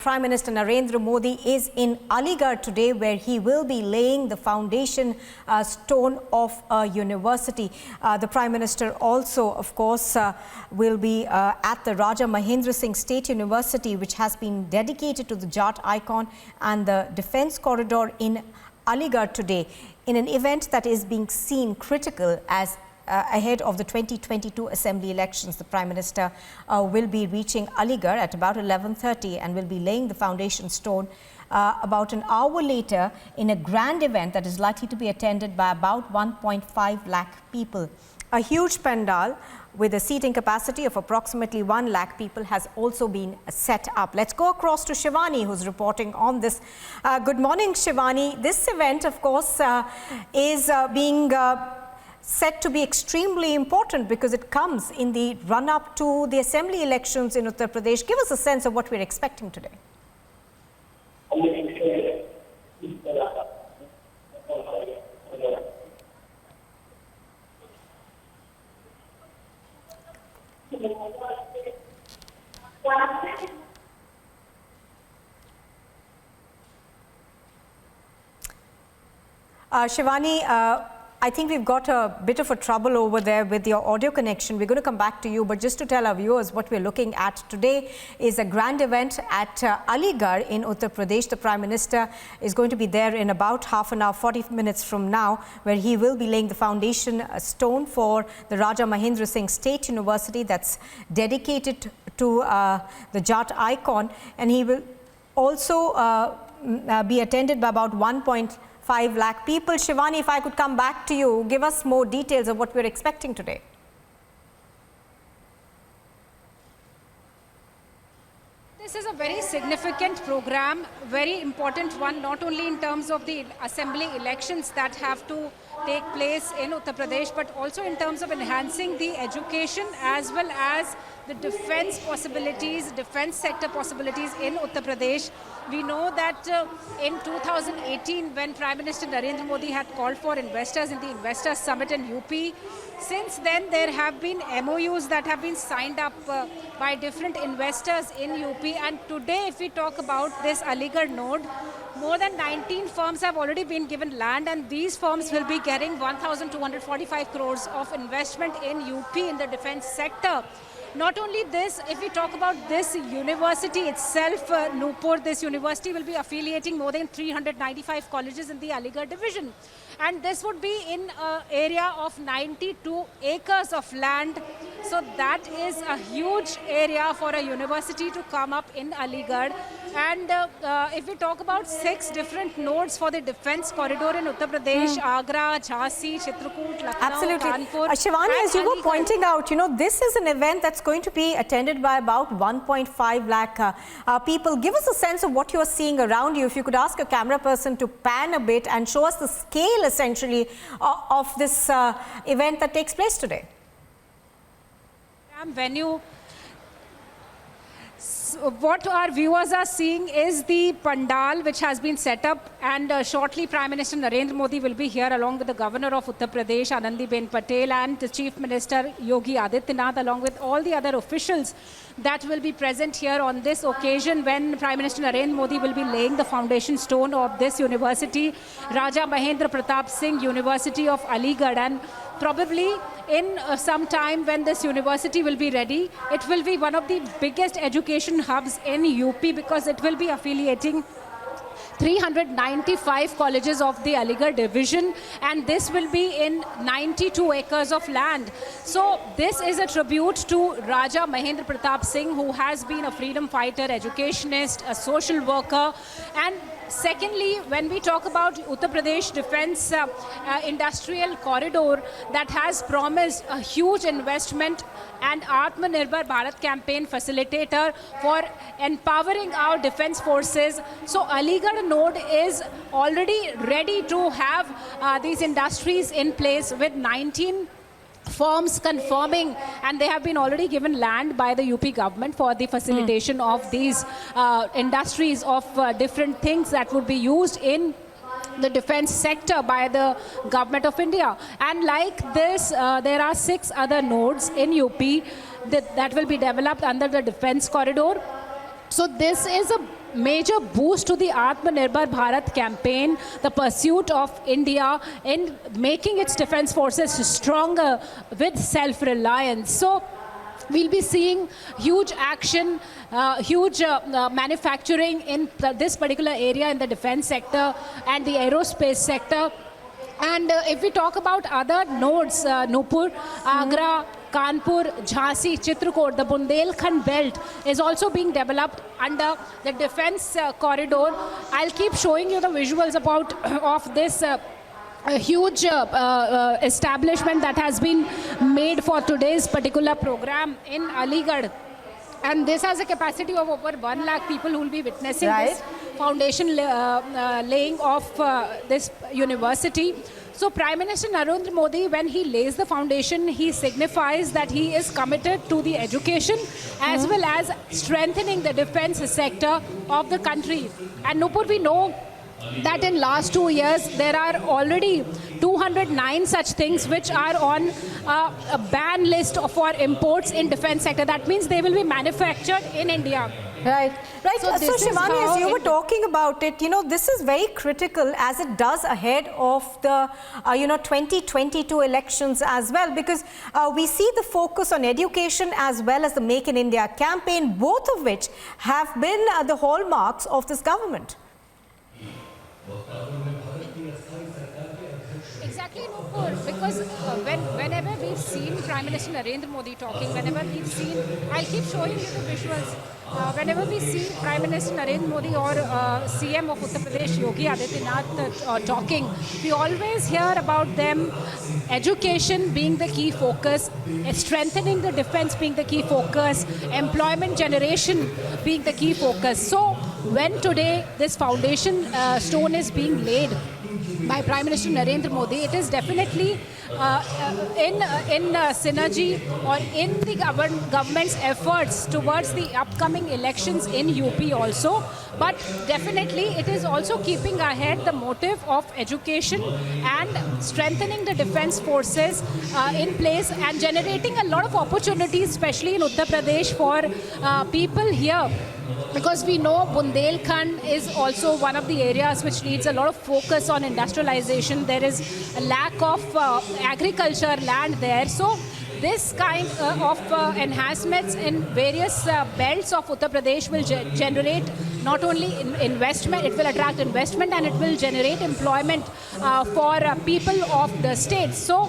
Prime Minister Mahendra Modi is in Aligarh today, where he will be laying the foundation stone of a university. The Prime Minister also, of course, will be at the Raja Mahendra Singh State University, which has been dedicated to the Jat icon and the defence corridor in Aligarh today, in an event that is being seen critical as ahead of the 2022 Assembly elections. The Prime Minister will be reaching Aligarh at about 11:30 and will be laying the foundation stone about an hour later in a grand event that is likely to be attended by about 1.5 lakh people. A huge pandal with a seating capacity of approximately 1 lakh people has also been set up. Let's go across to Shivani, who's reporting on this. Good morning, Shivani. This event, of course, is being said to be extremely important because it comes in the run-up to the assembly elections in Uttar Pradesh. Give us a sense of what we're expecting today. Shivani, I think we've got a bit of a trouble over there with your audio connection. We're going to come back to you, but just to tell our viewers what we're looking at today is a grand event at Aligarh in Uttar Pradesh. The Prime Minister is going to be there in about half an hour, 40 minutes from now, where he will be laying the foundation stone for the Raja Mahendra Singh State University that's dedicated to the Jat icon, and he will also be attended by about 1.5 lakh people. Shivani, if I could come back to you, give us more details of what we're expecting today. This is a very significant program, very important one, not only in terms of the assembly elections that have to take place in Uttar Pradesh, but also in terms of enhancing the education as well as the defense possibilities, defense sector possibilities in Uttar Pradesh. We know that in 2018, when Prime Minister Narendra Modi had called for investors in the Investors Summit in UP, since then there have been MOUs that have been signed up by different investors in UP. And today, if we talk about this Aligarh node, more than 19 firms have already been given land, and these firms will be getting 1,245 crores of investment in UP in the defense sector. Not only this, if we talk about this university itself, Nupur, this university will be affiliating more than 395 colleges in the Aligarh division. And this would be in an area of 92 acres of land. So that is a huge area for a university to come up in Aligarh. And if we talk about 6 different nodes for the defense corridor in Uttar Pradesh, Agra, Jhansi, Chitrakoot, Lucknow, Kanpur. Shivani, as you were pointing out, this is an event that's going to be attended by about 1.5 lakh people. Give us a sense of what you're seeing around you. If you could ask a camera person to pan a bit and show us the scale, essentially, of this event that takes place today. Venue. What our viewers are seeing is the pandal which has been set up, and shortly Prime Minister Narendra Modi will be here along with the Governor of Uttar Pradesh, Anandiben Patel, and the Chief Minister Yogi Adityanath, along with all the other officials that will be present here on this occasion when Prime Minister Narendra Modi will be laying the foundation stone of this university, Raja Mahendra Pratap Singh University of Aligarh. And probably in some time when this university will be ready, it will be one of the biggest education hubs in UP because it will be affiliating 395 colleges of the Aligarh division, and this will be in 92 acres of land. So this is a tribute to Raja Mahendra Pratap Singh, who has been a freedom fighter, educationist, a social worker. And secondly, when we talk about Uttar Pradesh Defence Industrial Corridor that has promised a huge investment and Atmanirbhar Bharat campaign facilitator for empowering our defence forces. So Aligarh node is already ready to have these industries in place with 19 firms confirming, and they have been already given land by the UP government for the facilitation of these industries of different things that would be used in the defense sector by the government of India. And like this, there are 6 other nodes in UP that will be developed under the defense corridor. So this is a major boost to the Atmanirbhar Bharat campaign, the pursuit of India in making its defense forces stronger with self-reliance. So we'll be seeing huge action, huge manufacturing in this particular area in the defense sector and the aerospace sector. And if we talk about other nodes, Nupur, Agra, Kanpur, Jhansi, Chitrakoot, the Bundelkhand belt is also being developed under the defense corridor. I'll keep showing you the visuals of this a huge establishment that has been made for today's particular program in Aligarh. And this has a capacity of over 1 lakh people who will be witnessing this foundation laying of this university. So Prime Minister Narendra Modi, when he lays the foundation, he signifies that he is committed to the education as well as strengthening the defense sector of the country. And Nupur, we know that in last 2 years, there are already 209 such things which are on a ban list for imports in defense sector. That means they will be manufactured in India. Right. So Shivani, as you were talking about it, this is very critical as it does ahead of the, 2022 elections as well, because we see the focus on education as well as the Make in India campaign, both of which have been the hallmarks of this government. Exactly, Nupur, because whenever we've seen Prime Minister Narendra Modi talking, whenever we've seen, I'll keep showing you the visuals, whenever we see Prime Minister Narendra Modi or CM of Uttar Pradesh, Yogi Adityanath talking, we always hear about them, education being the key focus, strengthening the defense being the key focus, employment generation being the key focus. So when today this foundation stone is being laid by Prime Minister Narendra Modi, it is definitely in synergy or in the government's efforts towards the upcoming elections in UP also. But definitely it is also keeping ahead the motive of education and strengthening the defense forces in place and generating a lot of opportunities, especially in Uttar Pradesh, for people here. Because we know Bundelkhand is also one of the areas which needs a lot of focus on industrialization. There is a lack of agriculture land there. So this kind of enhancements in various belts of Uttar Pradesh will generate not only investment, it will attract investment and it will generate employment for people of the state. So